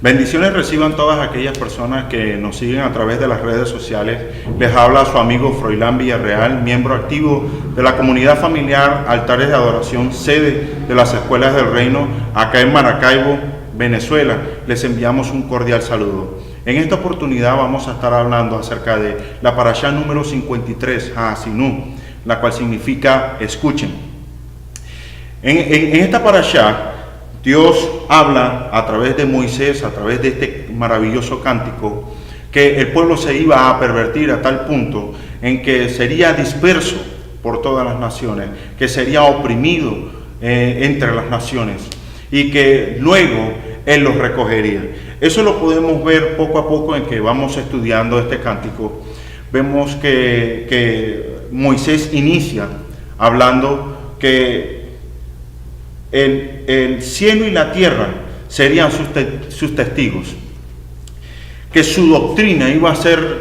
Bendiciones reciban todas aquellas personas que nos siguen a través de las redes sociales. Les habla su amigo Froilán Villarreal, miembro activo de la comunidad familiar Altares de Adoración, sede de las Escuelas del Reino, acá en Maracaibo, Venezuela. Les enviamos un cordial saludo. En esta oportunidad vamos a estar hablando acerca de la parashá número 53, Ha'asinu, la cual significa escuchen. En esta parashá, Dios habla a través de Moisés, a través de este maravilloso cántico, que el pueblo se iba a pervertir a tal punto en que sería disperso por todas las naciones, que sería oprimido entre las naciones y que luego Él los recogería. Eso lo podemos ver poco a poco en que vamos estudiando este cántico. Vemos que Moisés inicia hablando que el cielo y la tierra serían sus testigos, que su doctrina iba a ser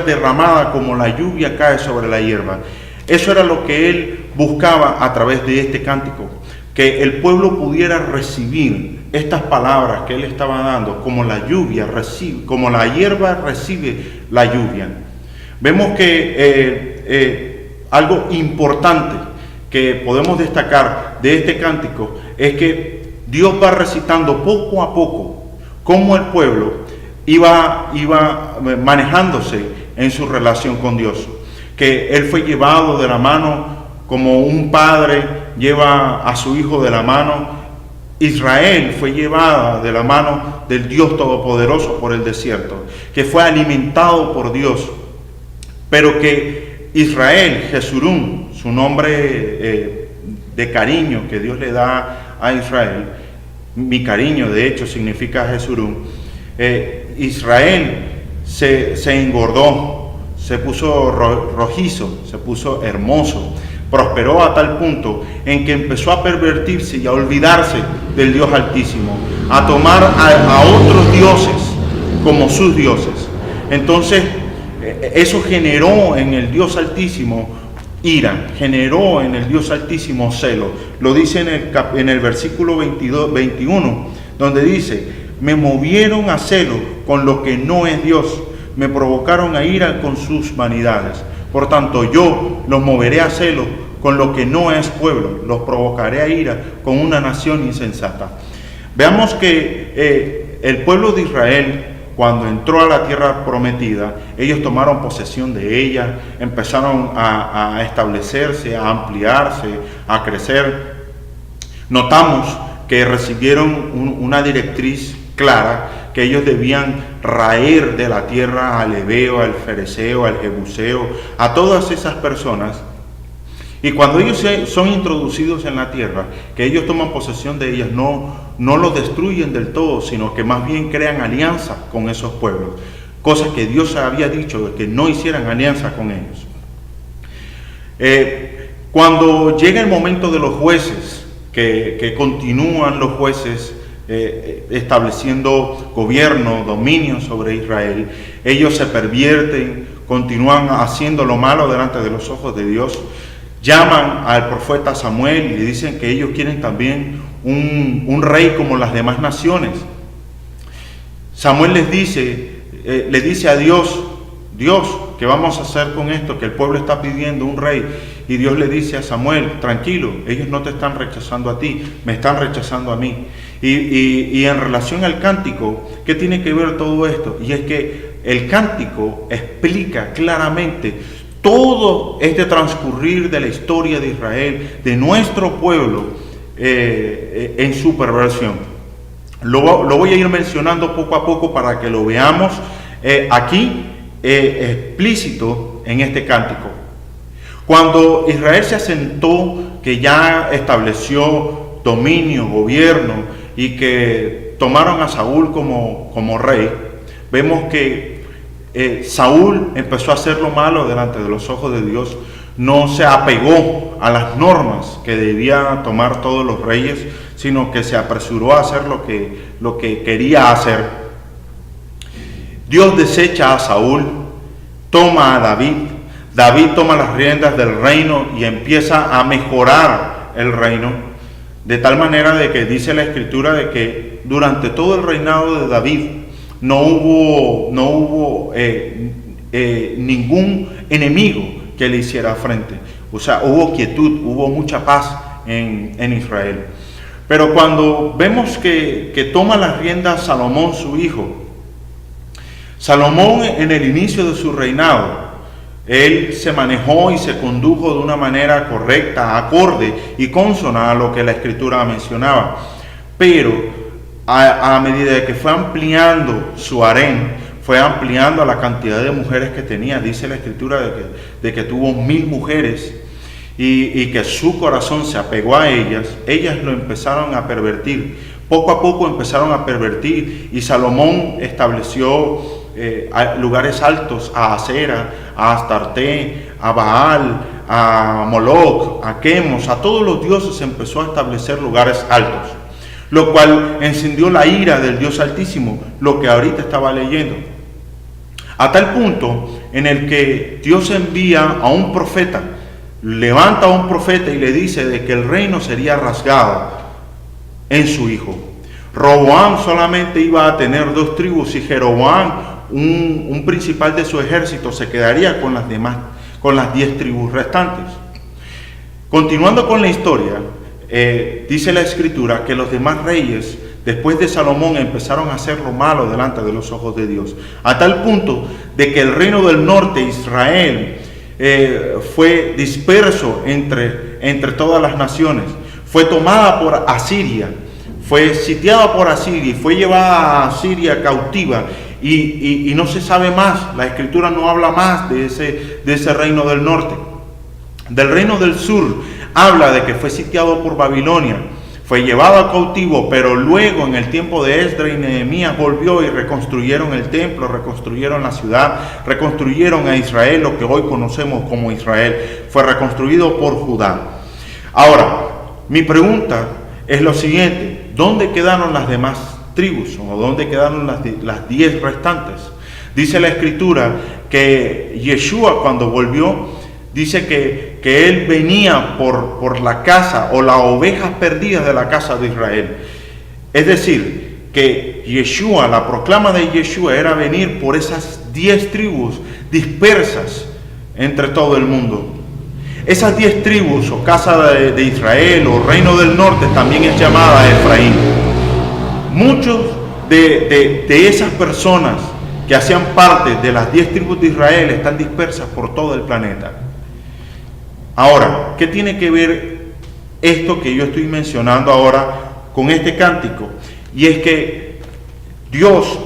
derramada como la lluvia cae sobre la hierba. Eso era lo que él buscaba a través de este cántico, que el pueblo pudiera recibir estas palabras que él estaba dando, como la lluvia recibe, como la hierba recibe la lluvia. Vemos que algo importante que podemos destacar de este cántico es que Dios va recitando poco a poco cómo el pueblo iba manejándose en su relación con Dios, que él fue llevado de la mano como un padre lleva a su hijo de la mano. Israel fue llevada de la mano del Dios Todopoderoso por el desierto, que fue alimentado por Dios, pero que Israel, Jesurún, su nombre de cariño que Dios le da a Israel, mi cariño de hecho significa Jesurún, Israel se engordó, se puso rojizo, se puso hermoso, prosperó a tal punto en que empezó a pervertirse y a olvidarse del Dios Altísimo, a tomar a otros dioses como sus dioses. Entonces eso generó en el Dios Altísimo ira, generó en el Dios Altísimo celo. Lo dice en el versículo 21, donde dice: me movieron a celo con lo que no es Dios, me provocaron a ira con sus vanidades. Por tanto, yo los moveré a celo con lo que no es pueblo, los provocaré a ira con una nación insensata. Veamos que el pueblo de Israel, cuando entró a la tierra prometida, ellos tomaron posesión de ella, empezaron a establecerse, a ampliarse, a crecer. Notamos que recibieron una directriz clara, que ellos debían raer de la tierra al heveo, al fereceo, al jebuseo, a todas esas personas. Y cuando ellos son introducidos en la tierra, que ellos toman posesión de ellas, no los destruyen del todo, sino que más bien crean alianza con esos pueblos, cosas que Dios había dicho, que no hicieran alianza con ellos. Cuando llega el momento de los jueces, que continúan los jueces estableciendo gobierno, dominio sobre Israel, ellos se pervierten, continúan haciendo lo malo delante de los ojos de Dios. Llaman al profeta Samuel y le dicen que ellos quieren también un rey como las demás naciones. Samuel le dice a Dios, ¿qué vamos a hacer con esto? Que el pueblo está pidiendo un rey. Y Dios le dice a Samuel: tranquilo, ellos no te están rechazando a ti, me están rechazando a mí. Y en relación al cántico, ¿qué tiene que ver todo esto? Y es que el cántico explica claramente todo este transcurrir de la historia de Israel, de nuestro pueblo, en su perversión. Lo voy a ir mencionando poco a poco para que lo veamos aquí explícito en este cántico. Cuando Israel se asentó, que ya estableció dominio, gobierno, y que tomaron a Saúl como rey, vemos que Saúl empezó a hacer lo malo delante de los ojos de Dios, no se apegó a las normas que debían tomar todos los reyes, sino que se apresuró a hacer lo que quería hacer. Dios desecha a Saúl, toma a David toma las riendas del reino y empieza a mejorar el reino. De tal manera de que dice la Escritura de que durante todo el reinado de David no hubo ningún enemigo que le hiciera frente. O sea, hubo quietud, hubo mucha paz en Israel. Pero cuando vemos que toma las riendas Salomón, su hijo, Salomón en el inicio de su reinado, él se manejó y se condujo de una manera correcta, acorde y consona a lo que la Escritura mencionaba. Pero a medida que fue ampliando su harén, fue ampliando la cantidad de mujeres que tenía. Dice la Escritura de que tuvo 1000 mujeres y que su corazón se apegó a ellas. Ellas lo empezaron a pervertir. Poco a poco empezaron a pervertir y Salomón estableció lugares altos a Acera, a Astarte, a Baal, a Moloch, a Quemos, a todos los dioses empezó a establecer lugares altos, lo cual encendió la ira del Dios Altísimo, lo que ahorita estaba leyendo, a tal punto en el que Dios envía a un profeta, levanta a un profeta y le dice de que el reino sería rasgado en su hijo. Roboam solamente iba a tener 2 tribus y Jeroboam, un principal de su ejército, se quedaría con las demás, con las 10 tribus restantes. Continuando con la historia, dice la Escritura que los demás reyes después de Salomón empezaron a hacer lo malo delante de los ojos de Dios, a tal punto de que el reino del norte, Israel, fue disperso entre todas las naciones, fue tomada por Asiria, fue sitiada por Asiria y fue llevada a Asiria cautiva y no se sabe más. La Escritura no habla más de ese reino del norte. Del reino del sur habla de que fue sitiado por Babilonia, fue llevado a cautivo, pero luego en el tiempo de Esdras y Nehemías volvió y reconstruyeron el templo, reconstruyeron la ciudad, reconstruyeron a Israel, lo que hoy conocemos como Israel, fue reconstruido por Judá. Ahora, mi pregunta es lo siguiente: ¿dónde quedaron las demás tribus o dónde quedaron las 10 restantes? Dice la Escritura que Yeshua, cuando volvió, dice que él venía por la casa o las ovejas perdidas de la casa de Israel. Es decir, que Yeshua, la proclama de Yeshua era venir por esas 10 tribus dispersas entre todo el mundo. Esas 10 tribus o casa de Israel o reino del norte también es llamada Efraín. Muchos de esas personas que hacían parte de las 10 tribus de Israel están dispersas por todo el planeta. Ahora, ¿qué tiene que ver esto que yo estoy mencionando ahora con este cántico? Y es que Dios,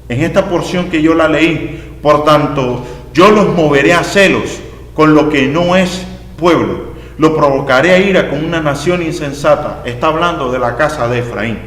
en esta porción que yo la leí, por tanto, yo los moveré a celos con lo que no es pueblo, lo provocaré a ira con una nación insensata. Está hablando de la casa de Efraín.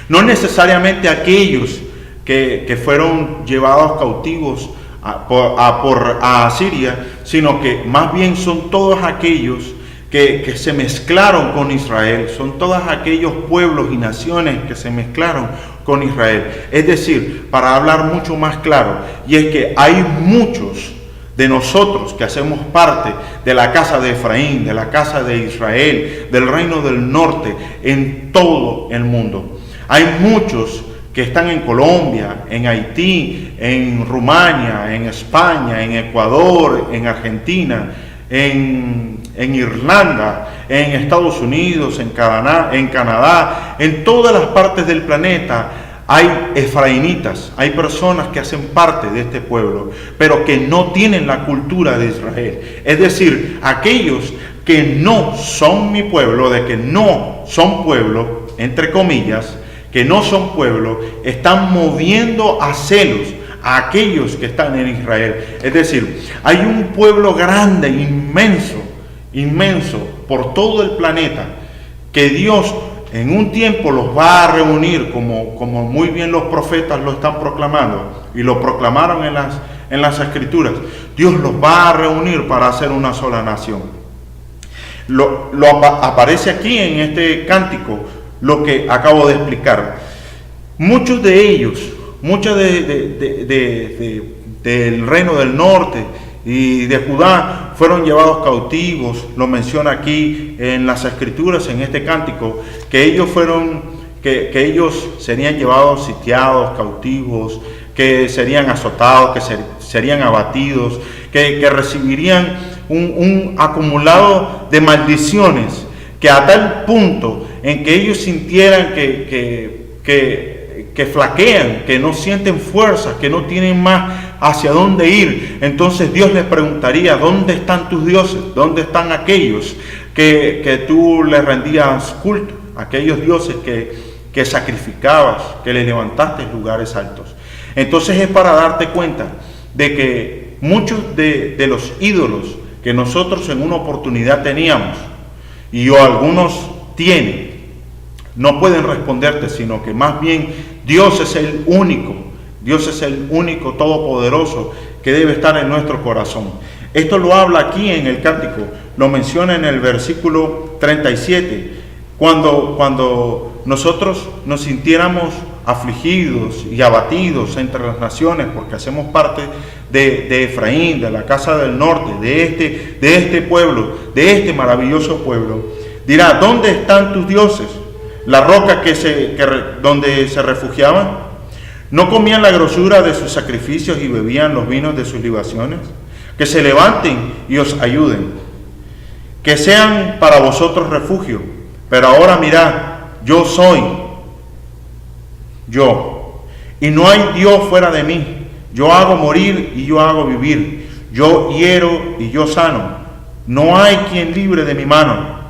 No necesariamente aquellos que fueron llevados cautivos a Asiria, sino que más bien son todos aquellos que se mezclaron con Israel, son todos aquellos pueblos y naciones que se mezclaron con Israel. Es decir, para hablar mucho más claro, y es que hay muchos de nosotros que hacemos parte de la casa de Efraín, de la casa de Israel, del reino del norte, en todo el mundo. Hay muchos que están en Colombia, en Haití, en Rumania, en España, en Ecuador, en Argentina, en Irlanda, en Estados Unidos, en Canadá, en todas las partes del planeta. Hay efraínitas, hay personas que hacen parte de este pueblo, pero que no tienen la cultura de Israel. Es decir, aquellos que no son mi pueblo, de que no son pueblo, entre comillas, que no son pueblo, están moviendo a celos a aquellos que están en Israel. Es decir, hay un pueblo grande, inmenso, por todo el planeta, que Dios en un tiempo los va a reunir, como muy bien los profetas lo están proclamando, y lo proclamaron en las Escrituras. Dios los va a reunir para hacer una sola nación. Aparece aquí en este cántico lo que acabo de explicar. Muchos de ellos, del reino del norte y de Judá fueron llevados cautivos. Lo menciona aquí en las Escrituras, en este cántico, que ellos ellos serían llevados sitiados, cautivos, que serían azotados, que serían abatidos, que recibirían un acumulado de maldiciones, que a tal punto en que ellos sintieran que flaquean, que no sienten fuerza, que no tienen más hacia dónde ir. Entonces Dios les preguntaría: ¿dónde están tus dioses? ¿Dónde están aquellos que tú les rendías culto? Aquellos dioses que sacrificabas, que les levantaste en lugares altos. Entonces es para darte cuenta de que muchos de los ídolos que nosotros en una oportunidad teníamos, y algunos tienen, no pueden responderte, sino que más bien Dios es el único todopoderoso que debe estar en nuestro corazón. Esto lo habla aquí en el cántico, lo menciona en el versículo 37, cuando nosotros nos sintiéramos afligidos y abatidos entre las naciones, porque hacemos parte de Efraín, de la casa del norte, de este pueblo, de este maravilloso pueblo. Dirá: ¿dónde están tus dioses? La roca donde se refugiaban. ¿No comían la grosura de sus sacrificios y bebían los vinos de sus libaciones? Que se levanten y os ayuden, que sean para vosotros refugio. Pero ahora mirad, yo soy yo, y no hay Dios fuera de mí. Yo hago morir y yo hago vivir. Yo hiero y yo sano. No hay quien libre de mi mano.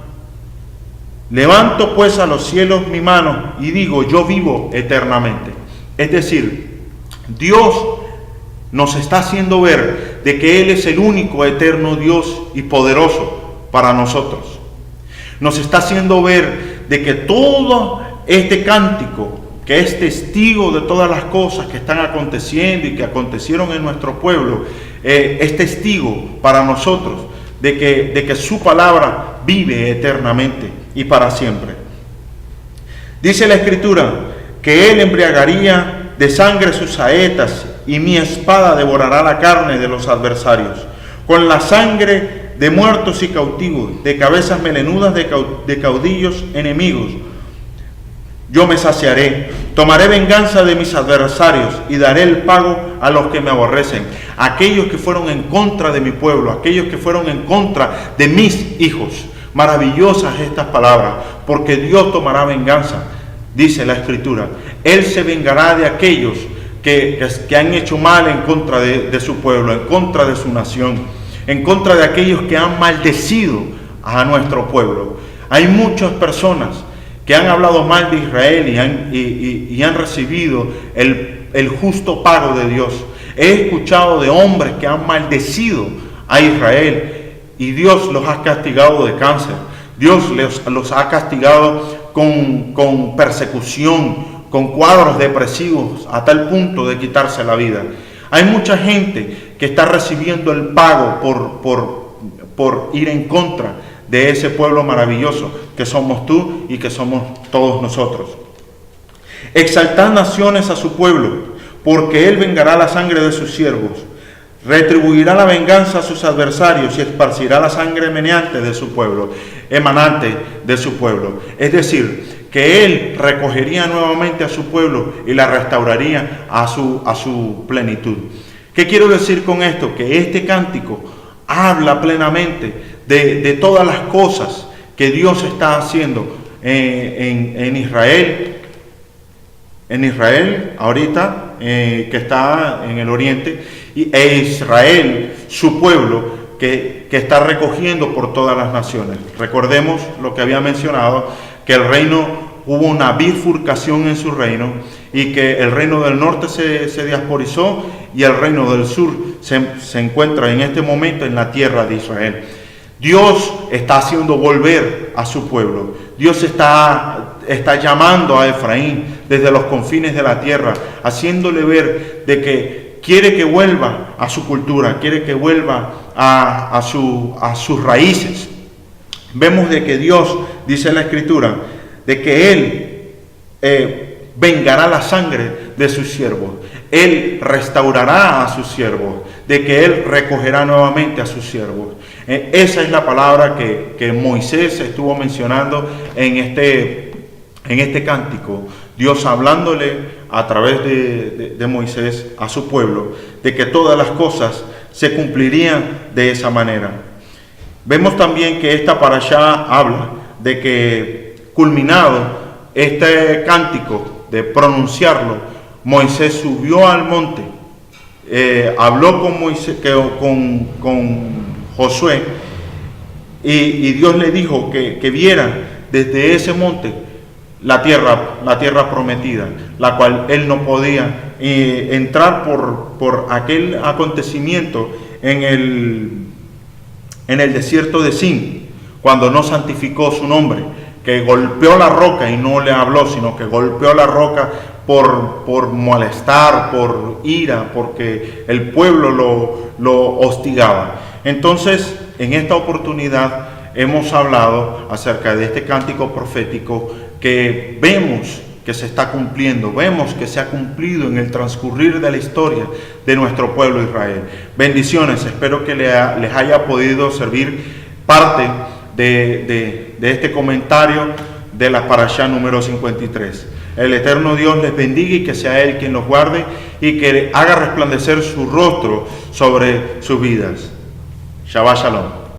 Levanto pues a los cielos mi mano y digo: yo vivo eternamente. Es decir, Dios nos está haciendo ver de que Él es el único eterno Dios y poderoso para nosotros. Nos está haciendo ver de que todo este cántico, que es testigo de todas las cosas que están aconteciendo y que acontecieron en nuestro pueblo, es testigo para nosotros de que su palabra vive eternamente y para siempre. Dice la Escritura que Él embriagaría de sangre sus saetas, y mi espada devorará la carne de los adversarios. Con la sangre de muertos y cautivos, de cabezas melenudas de caudillos enemigos, yo me saciaré. Tomaré venganza de mis adversarios y daré el pago a los que me aborrecen. Aquellos que fueron en contra de mi pueblo, aquellos que fueron en contra de mis hijos. Maravillosas estas palabras, porque Dios tomará venganza, dice la Escritura. Él se vengará de aquellos que han hecho mal en contra de su pueblo, en contra de su nación, en contra de aquellos que han maldecido a nuestro pueblo. Hay muchas personas que han hablado mal de Israel y han recibido el justo pago de Dios. He escuchado de hombres que han maldecido a Israel y Dios los ha castigado de cáncer. Dios los ha castigado con persecución, con cuadros depresivos, a tal punto de quitarse la vida. Hay mucha gente que está recibiendo el pago por ir en contra de ese pueblo maravilloso que somos tú y que somos todos nosotros. Exaltad naciones a su pueblo, porque Él vengará la sangre de sus siervos, retribuirá la venganza a sus adversarios y esparcirá la sangre emanante de su pueblo. Es decir, que Él recogería nuevamente a su pueblo y la restauraría a su plenitud. ¿Qué quiero decir con esto? Que este cántico habla plenamente de todas las cosas que Dios está haciendo en Israel. En Israel, ahorita, que está en el oriente, e Israel, su pueblo, que está recogiendo por todas las naciones. Recordemos lo que había mencionado, que el reino, hubo una bifurcación en su reino, y que el reino del norte se diasporizó, y el reino del sur se encuentra en este momento en la tierra de Israel. Dios está haciendo volver a su pueblo. Dios está llamando a Efraín desde los confines de la tierra, haciéndole ver de que quiere que vuelva a su cultura, quiere que vuelva a sus raíces. Vemos de que Dios, dice la Escritura, de que Él vengará la sangre de sus siervos. Él restaurará a sus siervos, de que Él recogerá nuevamente a sus siervos. Esa es la palabra que Moisés estuvo mencionando en este cántico. Dios hablándole a través de Moisés a su pueblo, de que todas las cosas se cumplirían de esa manera. Vemos también que esta parashá habla de que, culminado este cántico, de pronunciarlo, Moisés subió al monte, habló con Josué, y Dios le dijo que viera desde ese monte la tierra prometida, la cual él no podía entrar por aquel acontecimiento en el desierto de Sin, cuando no santificó su nombre, que golpeó la roca y no le habló, sino que golpeó la roca por molestar, por ira, porque el pueblo lo hostigaba. Entonces, en esta oportunidad hemos hablado acerca de este cántico profético que vemos que se está cumpliendo, vemos que se ha cumplido en el transcurrir de la historia de nuestro pueblo Israel. Bendiciones, espero que les haya podido servir parte de este comentario de la parashá número 53. El eterno Dios les bendiga y que sea Él quien los guarde y que haga resplandecer su rostro sobre sus vidas. Shabbat Shalom.